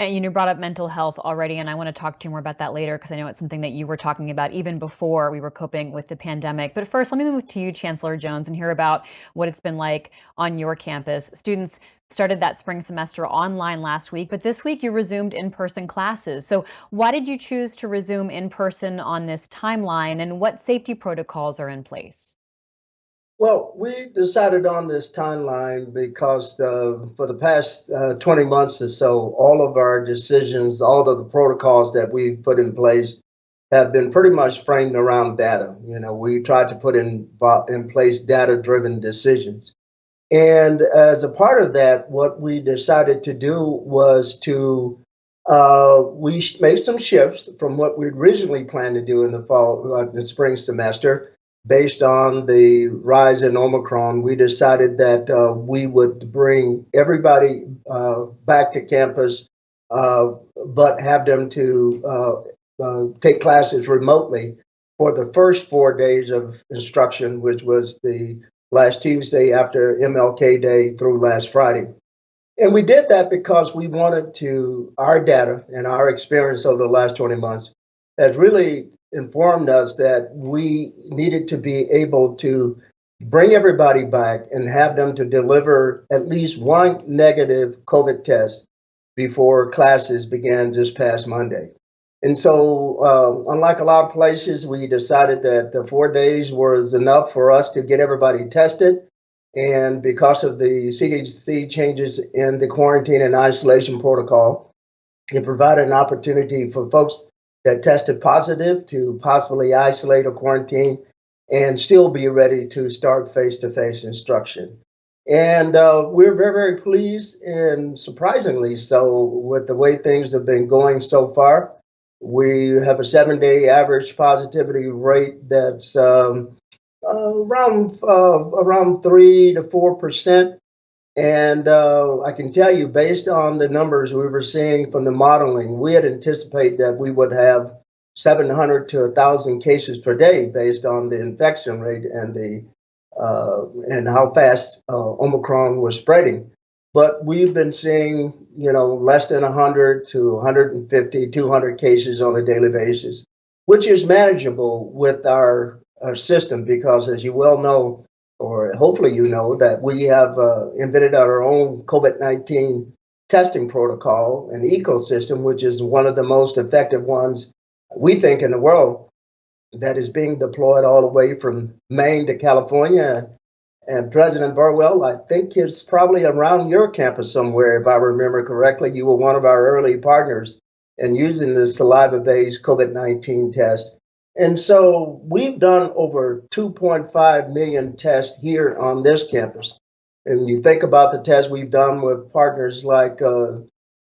And you brought up mental health already, and I want to talk to you more about that later because I know it's something that you were talking about even before we were coping with the pandemic. But first, let me move to you, Chancellor Jones, and hear about what it's been like on your campus. Students started that spring semester online last week, but this week you resumed in-person classes. So why did you choose to resume in person on this timeline, and what safety protocols are in place? Well, we decided on this timeline because for the past 20 months or so, all of our decisions, all of the protocols that we've put in place have been pretty much framed around data. We tried to put in place data-driven decisions. And as a part of that, what we decided to do was to made some shifts from what we originally planned to do in the fall, the spring semester, based on the rise in Omicron. We decided that we would bring everybody back to campus, but have them to take classes remotely for the first 4 days of instruction, which was the last Tuesday after MLK Day through last Friday. And we did that because we wanted our data and our experience over the last 20 months has really informed us that we needed to be able to bring everybody back and have them to deliver at least one negative COVID test before classes began this past Monday. And so, unlike a lot of places, we decided that the 4 days was enough for us to get everybody tested. And because of the CDC changes in the quarantine and isolation protocol, it provided an opportunity for folks that tested positive to possibly isolate or quarantine and still be ready to start face-to-face instruction. And we're very, very pleased and surprisingly so with the way things have been going so far. We have a 7-day average positivity rate that's around 3 to 4%. And I can tell you, based on the numbers we were seeing from the modeling, we had anticipated that we would have 700 to 1,000 cases per day based on the infection rate and how fast Omicron was spreading. But we've been seeing, less than 100 to 150, 200 cases on a daily basis, which is manageable with our system because, as you well know, or hopefully you know, that we have invented our own COVID-19 testing protocol and ecosystem, which is one of the most effective ones we think in the world, that is being deployed all the way from Maine to California. And President Burwell, I think it's probably around your campus somewhere, if I remember correctly. You were one of our early partners in using the saliva-based COVID-19 test. And so we've done over 2.5 million tests here on this campus. And you think about the tests we've done with partners like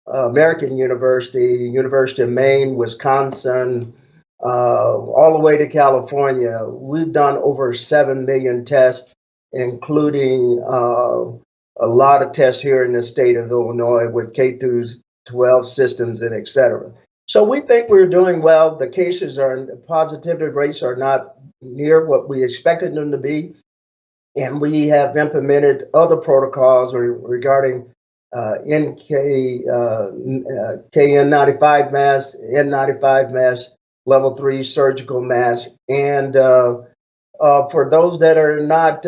American University, University of Maine, Wisconsin, all the way to California. We've done over 7 million tests, including a lot of tests here in the state of Illinois with K through 12 systems and et cetera. So we think we're doing well. The positivity rates are not near what we expected them to be. And we have implemented other protocols regarding KN95 masks, N95 masks, level 3 surgical masks. And for those that are not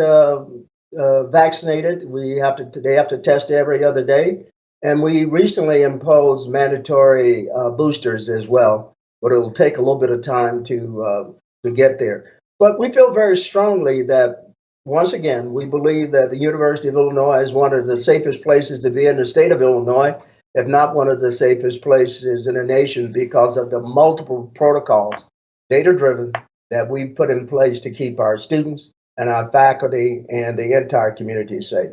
vaccinated, they have to test every other day. And we recently imposed mandatory boosters as well, but it'll take a little bit of time to get there. But we feel very strongly that, once again, we believe that the University of Illinois is one of the safest places to be in the state of Illinois, if not one of the safest places in the nation, because of the multiple protocols, data-driven, that we put in place to keep our students and our faculty and the entire community safe.